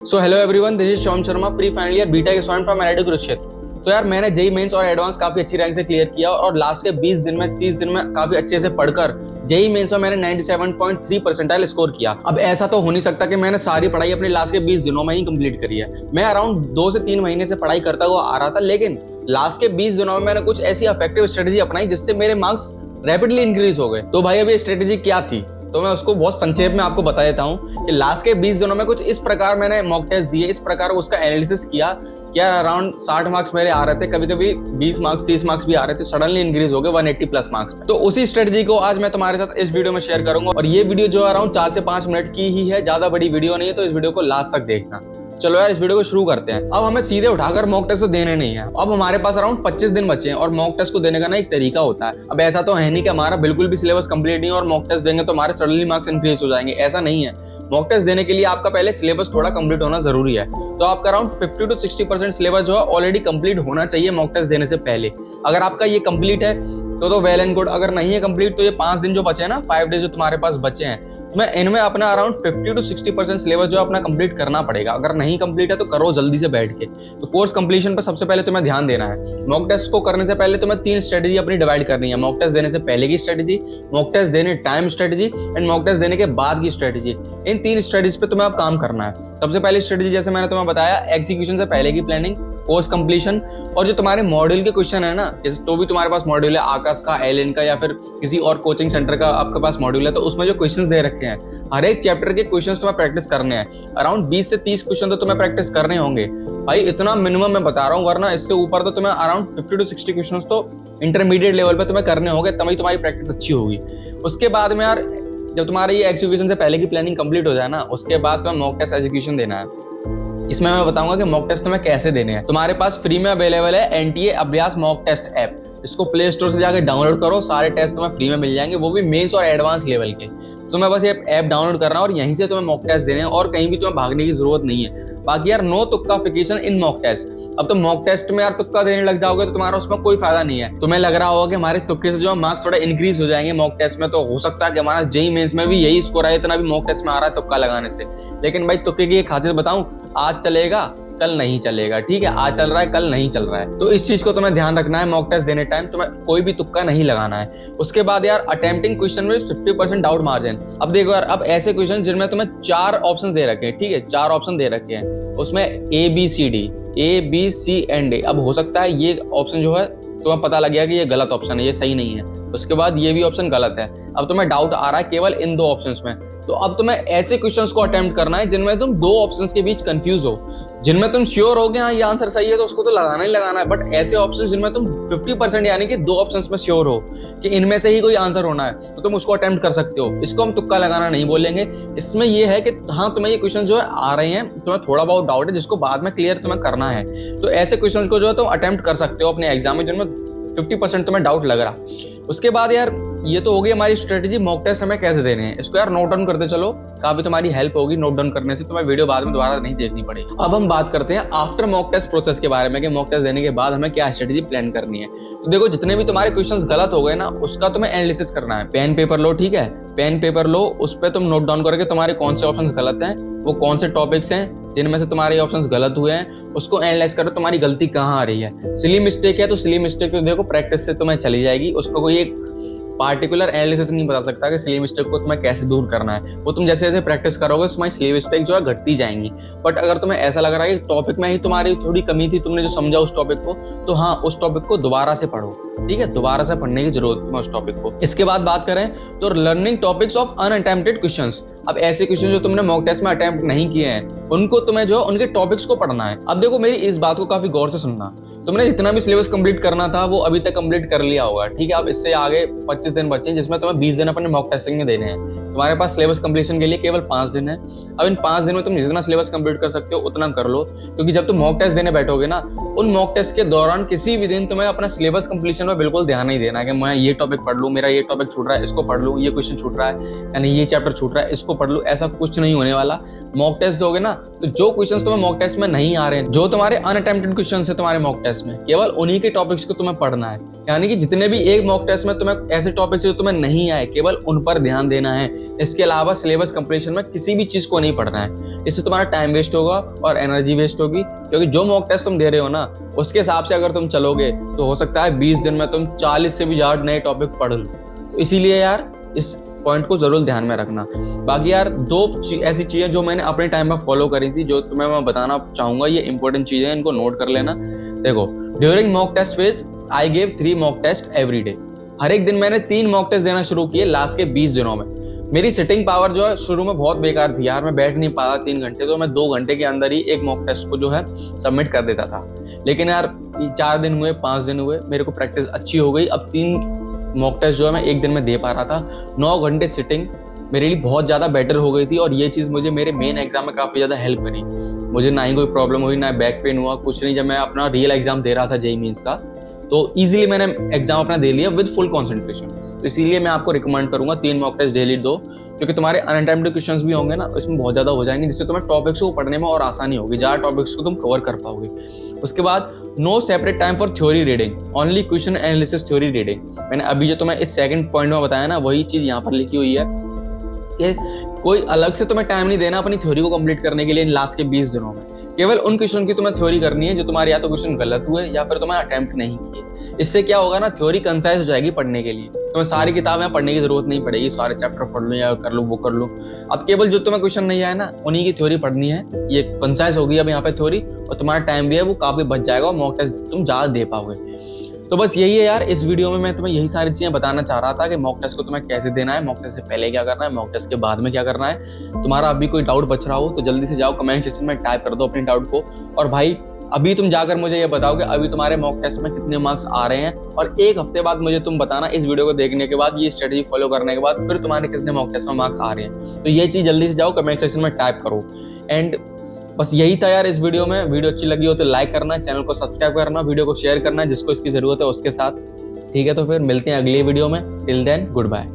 So hello everyone, this is Shyam Sharma, pre final year BTech student from NIT Kurukshetra. तो यार मैंने JEE mains और advance काफी अच्छी रैंक से क्लियर किया और लास्ट के 20 दिन में 30 दिन में काफी अच्छे से पढ़कर जेईई मेंस में मैंने 97.3 परसेंटाइल स्कोर किया। अब ऐसा तो हो नहीं सकता कि मैंने सारी पढ़ाई अपने लास्ट के 20 दिनों में ही कंप्लीट करी है। मैं अराउंड 2 से 3 महीने से पढ़ाई करता हुआ आ रहा था, लेकिन लास्ट के 20 दिनों में मैंने कुछ ऐसी इफेक्टिव स्ट्रेटेजी अपनाई जिससे मेरे मार्क्स रैपिडली इंक्रीज हो गए। तो भाई अब ये स्ट्रेटेजी क्या थी तो मैं उसको बहुत संक्षेप में आपको बता देता हूँ कि लास्ट के 20 दिनों में कुछ इस प्रकार मैंने मॉक टेस्ट दिए, इस प्रकार उसका एनालिसिस किया। क्या अराउंड 60 मार्क्स मेरे आ रहे थे, कभी कभी 20 मार्क्स 30 मार्क्स भी आ रहे थे, सडनली इंक्रीज हो गए 180 प्लस मार्क्स में। तो उसी स्ट्रेटजी को आज मैं तुम्हारे साथ इस वीडियो में शेयर करूंगा और ये वीडियो जो अराउंड 4 से 5 मिनट की ही है, ज्यादा बड़ी वीडियो नहीं है, तो इस वीडियो को लास्ट तक देखना। चलो यार इस वीडियो को शुरू करते हैं। अब हमें सीधे उठाकर मॉक टेस्ट तो देने नहीं है। अब हमारे पास अराउंड 25 दिन बचे हैं और मॉक टेस्ट को देने का ना एक तरीका होता है। अब ऐसा तो है नहीं कि हमारा बिल्कुल भी सिलेबस कंप्लीट नहीं और मॉक टेस्ट देंगे तो हमारे सडनली मार्क्स इंक्रीज हो जाएंगे, ऐसा नहीं है। मॉक टेस्ट देने के लिए आपका पहले सिलेबस थोड़ा कंप्लीट होना जरूरी है। तो आपका अराउंड 50 to 60% सिलेबस जो है ऑलरेडी कंप्लीट होना चाहिए मॉक टेस्ट देने से पहले। अगर आपका ये कंप्लीट है तो वेल एंड गुड। अगर नहीं है कंप्लीट तो ये 5 दिन जो बचे हैं ना, 5 डेज जो तुम्हारे पास बचे हैं, तुम्हें इनमें अपना अराउंड 50 to 60% सिलेबस जो अपना कंप्लीट करना पड़ेगा। अगर नहीं कंप्लीट है तो करो जल्दी से बैठ के। तो कोर्स कंप्लीशन पर सबसे पहले तुम्हें ध्यान देना है। मॉक टेस्ट को करने से पहले तुम्हें 3 स्ट्रेटेजी अपनी डिवाइड करनी है। मॉक टेस्ट देने से पहले की स्ट्रेटेजी, मॉक टेस्ट देने time strategy and mock test देने के बाद की स्ट्रेटेजी। इन 3 स्ट्रेटेजी पे तुम्हें अब काम करना है। सबसे पहली स्ट्रेटेजी जैसे मैंने तुम्हें बताया, एग्जीक्यूशन से पहले की प्लानिंग, कोर्स कंप्लीशन और जो तुम्हारे मॉड्यूल के क्वेश्चन है ना, जैसे तो भी तुम्हारे पास मॉड्यूल है आकाश का, एलन का या फिर किसी और कोचिंग सेंटर का आपके पास मॉड्यूल है, तो उसमें जो क्वेश्चंस दे रखे हैं हर एक चैप्टर के क्वेश्चंस तुम्हें प्रैक्टिस करने हैं। अराउंड 20 से 30 क्वेश्चन तो तुम्हें प्रैक्टिस करने होंगे भाई, इतना मिनिमम मैं बता रहा हूँ, वरना इससे ऊपर तो तुम्हें अराउंड 50 to 60 क्वेश्चन तो इंटरमीडिएट लेवल पे तुम्हें करने होंगे, तभी तुम्हारी प्रैक्टिस अच्छी होगी। उसके बाद में यार जब तुम्हारी ये एग्जीक्यूशन से पहले की प्लानिंग कंप्लीट हो जाए ना, उसके बाद तुम्हें मॉक टेस्ट एग्जीक्यूशन देना है। इसमें मैं बताऊंगा कि मॉक टेस्ट तुम्हें कैसे देने हैं। तुम्हारे पास फ्री में अवेलेबल है एनटीए अभ्यास मॉक टेस्ट ऐप। इसको प्ले स्टोर से जाकर डाउनलोड करो, सारे टेस्ट तुम्हें फ्री में मिल जाएंगे, वो भी मेंस और एडवांस लेवल के। तुम्हें बस ये ऐप डाउनलोड करना है और यहीं से तुम्हें मॉक टेस्ट देने हैं और कहीं भी तुम्हें भागने की जरूरत नहीं है। बाकी यार नो तुक्काफिकेशन इन मॉक टेस्ट। अब तो मॉक टेस्ट में यार तुक्का देने लग जाओगे तो तुम्हारा उसमें कोई फायदा नहीं है। तुम्हें लग रहा होगा कि हमारे तुक्के से जो मार्क्स थोड़ा इंक्रीज हो जाएंगे मॉक टेस्ट में, तो हो सकता है कि हमारा जेईई मेंस में भी यही स्कोर आए, इतना भी मॉक टेस्ट में आ रहा है तुक्का लगाने से। लेकिन भाई तुक्के की एक खासियत बताऊं, आज चलेगा कल नहीं चलेगा, ठीक है? आज चल रहा है कल नहीं चल रहा है, तो इस चीज को तुम्हें ध्यान रखना है। मॉक टेस्ट देने टाइम तुम्हें कोई भी तुक्का नहीं लगाना है। उसके बाद यार अटेम्प्टिंग क्वेश्चन में 50% डाउट मार्जिन। अब देखो यार, अब ऐसे क्वेश्चन जिनमें तुम्हें 4 ऑप्शन दे रखे हैं, ठीक है, 4 ऑप्शन दे रखे हैं, उसमें A B C and D। अब हो सकता है ये ऑप्शन जो है तुम्हें पता लग गया कि ये गलत ऑप्शन है, ये सही नहीं है। उसके बाद ये भी ऑप्शन गलत है। अब तुम्हें डाउट आ रहा है केवल इन 2 ऑप्शंस में, तो अब तुम्हें ऐसे क्वेश्चंस को अटेम्प्ट करना है जिनमें तुम 2 ऑप्शंस के बीच कंफ्यूज हो, जिनमें तुम श्योर हो गए हाँ ये आंसर सही है तो उसको तो लगाना ही लगाना है। बट ऐसे ऑप्शंस जिनमें तुम 50% यानी कि 2 ऑप्शंस में श्योर हो कि इनमें से ही कोई आंसर होना है, तो तुम उसको अटेम्प्ट कर सकते हो। इसको हम तुक्का लगाना नहीं बोलेंगे। इसमें ये है कि हाँ तुम्हें ये क्वेश्चन जो है आ रहे हैं, तुम्हें थोड़ा बहुत डाउट है जिसको बाद में क्लियर तुम्हें करना है, तो ऐसे क्वेश्चन को जो है तुम अटेम्प्ट कर सकते हो अपने एग्जाम में जिनमें 50% तुम्हें डाउट लग रहा। उसके बाद यार ये तो हो गई हमारी स्ट्रेटेजी मॉक टेस्ट हमें कैसे देने हैं। इसको यार नोट डाउन करते चलो, काफी तुम्हारी हेल्प होगी नोट डाउन करने से, तुम्हें वीडियो बाद में दोबारा नहीं देखनी पड़ेगी। अब हम बात करते हैं आफ्टर मॉक टेस्ट प्रोसेस के बारे में कि मॉक टेस्ट देने के बाद हमें क्या स्ट्रेटेजी प्लान करनी है। तो देखो जितने भी तुम्हारे क्वेश्चंस गलत हो गए ना, उसका तुम्हें एनालिसिस करना है। पेन पेपर लो, ठीक है, पेन पेपर लो, उस पर तुम नोट डाउन करके तुम्हारे कौन से ऑप्शंस गलत हैं, वो कौन से टॉपिक्स हैं जिनमें से तुम्हारे ऑप्शंस गलत हुए हैं, उसको एनालाइज करो तुम्हारी गलती कहाँ आ रही है। सिली मिस्टेक है तो सिली मिस्टेक तो देखो प्रैक्टिस से तुम्हें चली जाएगी, उसको कोई एक पार्टिकुलर एनालिसिस नहीं बता सकता कि सिली मिस्टेक को तुम्हें कैसे दूर करना है। वो तुम जैसे जैसे प्रैक्टिस करोगे तुम्हारी सिली मिस्टेक जो है घटती जाएंगी। बट अगर तुम्हें ऐसा लग रहा है कि टॉपिक में ही तुम्हारी थोड़ी कमी थी, तुमने जो समझा उस टॉपिक को, तो हाँ उस टॉपिक को दोबारा से पढ़ो, ठीक है, दोबारा से पढ़ने की जरूरत है उस टॉपिक को। इसके बाद बात करें तो learning topics of unattempted questions. अब ऐसे क्वेश्चन जो तुमने मॉक टेस्ट में अटेम्प्ट नहीं किए हैं, उनको तुम्हें जो उनके टॉपिक्स को पढ़ना है। अब देखो मेरी इस बात को काफी गौर से सुनना, तुमने जितना भी सिलेबस कंप्लीट करना था वो अभी तक कंप्लीट कर लिया होगा, ठीक है। अब इससे आगे 25 दिन बचे हैं जिसमें तुम्हें 20 दिन अपने मॉक टेस्टिंग में देने हैं। तुम्हारे पास सिलेबस कंप्लीशन के लिए केवल 5 दिन है। अब इन 5 दिन में तुम जितना सिलेबस कंप्लीट कर सकते हो उतना कर लो, क्योंकि जब तुम मॉक टेस्ट देने बैठोगे ना, उन मॉक टेस्ट के दौरान किसी भी दिन तुम्हें अपना सिलेबस कंप्लीशन में बिल्कुल ध्यान नहीं देना कि मैं ये टॉपिक पढ़ लूँ, मेरा ये टॉपिक छूट रहा है इसको पढ़ लूँ, ये क्वेश्चन छूट रहा है यानी ये चैप्टर छूट रहा है इसको पढ़ लूँ, ऐसा कुछ नहीं होने वाला। मॉक टेस्ट दोगे ना तो जो क्वेश्चंस तुम्हें मॉक टेस्ट में नहीं आ रहे हैं, जो तुम्हारे अनअटेम्प्टेड क्वेश्चंस है तुम्हारे मॉक टेस्ट में, केवल उन्हीं के टॉपिक्स को तुम्हें पढ़ना है। यानी कि जितने भी एक मॉक टेस्ट में तुम्हें ऐसे टॉपिक्स जो तुम्हें नहीं आए, केवल उन पर ध्यान देना है। इसके अलावा सिलेबस कंप्लीशन में किसी भी चीज को नहीं पढ़ना है। इससे तुम्हारा टाइम वेस्ट होगा और एनर्जी वेस्ट होगी, क्योंकि जो मॉक टेस्ट तुम दे रहे हो ना, उसके हिसाब से अगर तुम चलोगे तो हो सकता है 20 दिन में तुम 40 से भी ज्यादा नए टॉपिक पढ़ लो। तो इसीलिए यार इस पॉइंट को जरूर ध्यान में रखना। बाकी यार दो ऐसी चीजें जो मैंने अपने टाइम में फॉलो करी थी, जो तुम्हें मैं बताना चाहूंगा, ये इंपॉर्टेंट चीजें हैं, इनको नोट कर लेना। देखो, during mock test phase I gave 3 mock test every day. हर एक दिन मैंने 3 मॉक टेस्ट देना शुरू किए लास्ट के 20 दिनों में। मेरी सिटिंग पावर जो है शुरू में बहुत बेकार थी यार, मैं बैठ नहीं पाया 3 घंटे, तो मैं 2 घंटे के अंदर ही एक मॉक टेस्ट को जो है सबमिट कर देता था। लेकिन यार 4 दिन हुए, 5 दिन हुए, मेरे को प्रैक्टिस अच्छी हो गई। अब 3 मॉक टेस्ट जो है मैं एक दिन में दे पा रहा था। 9 घंटे सिटिंग मेरे लिए बहुत ज़्यादा बेटर हो गई थी, और ये चीज़ मुझे मेरे मेन एग्जाम में काफ़ी ज़्यादा हेल्प करी। मुझे ना ही कोई प्रॉब्लम हुई, ना बैक पेन हुआ, कुछ नहीं। जब मैं अपना रियल एग्जाम दे रहा था जेईई मेंस का, तो इजीली मैंने एग्जाम अपना दे लिया विद फुल कंसंट्रेशन। तो इसीलिए मैं आपको रिकमेंड करूंगा 3 मॉक टेस्ट डेली दो, क्योंकि तुम्हारे अनअटेम्प्टेड क्वेश्चंस भी होंगे ना, इसमें बहुत ज़्यादा हो जाएंगे, जिससे तुम्हें टॉपिक्स को पढ़ने में और आसानी होगी, ज़्यादा टॉपिक्स को तुम कवर कर पाओगे। उसके बाद no separate time for theory reading, only question analysis theory reading. मैंने अभी जो तुम्हें इस सेकंड पॉइंट में बताया ना, वही चीज़ यहाँ पर लिखी हुई है कि कोई अलग से तुम्हें टाइम नहीं देना अपनी थ्योरी को कंप्लीट करने के लिए लास्ट के 20 दिनों में। केवल उन क्वेश्चन की तुम्हें थ्योरी करनी है जो तुम्हारे या तो क्वेश्चन गलत हुए या फिर तुम्हें अटेम्प्ट नहीं किए। इससे क्या होगा ना, थ्योरी कंसाइज हो जाएगी पढ़ने के लिए। तुम्हें सारी किताबें पढ़ने की जरूरत नहीं पड़ेगी, सारे चैप्टर पढ़ लो या कर लो, वो कर लो। अब केवल जो तुम्हें क्वेश्चन नहीं आया ना, उन्हीं की थ्योरी पढ़नी है। ये कंसाइज होगी अब यहाँ पे थ्योरी, और तुम्हारा टाइम भी है वो काफी बच जाएगा, और मॉक टेस्ट तुम ज्यादा दे पाओगे। तो बस यही है यार, इस वीडियो में मैं तुम्हें यही सारी चीजें बताना चाह रहा था कि मॉक टेस्ट को तुम्हें कैसे देना है, मॉक टेस्ट से पहले क्या करना है, मॉक टेस्ट के बाद में क्या करना है। तुम्हारा अभी कोई डाउट बच रहा हो तो जल्दी से जाओ कमेंट सेक्शन में टाइप कर दो अपने डाउट को। और भाई अभी तुम जाकर मुझे ये बताओ कि अभी तुम्हारे मॉक टेस्ट में कितने मार्क्स आ रहे हैं, और 1 हफ्ते बाद मुझे तुम बताना इस वीडियो को देखने के बाद, ये स्ट्रेटेजी फॉलो करने के बाद, फिर तुम्हारे कितने मॉक टेस्ट में मार्क्स आ रहे हैं। तो ये चीज जल्दी से जाओ कमेंट सेक्शन में टाइप करो। एंड बस यही था यार इस वीडियो में। वीडियो अच्छी लगी हो तो लाइक करना, चैनल को सब्सक्राइब करना, वीडियो को शेयर करना जिसको इसकी जरूरत है उसके साथ। ठीक है, तो फिर मिलते हैं अगली वीडियो में। Till then good bye.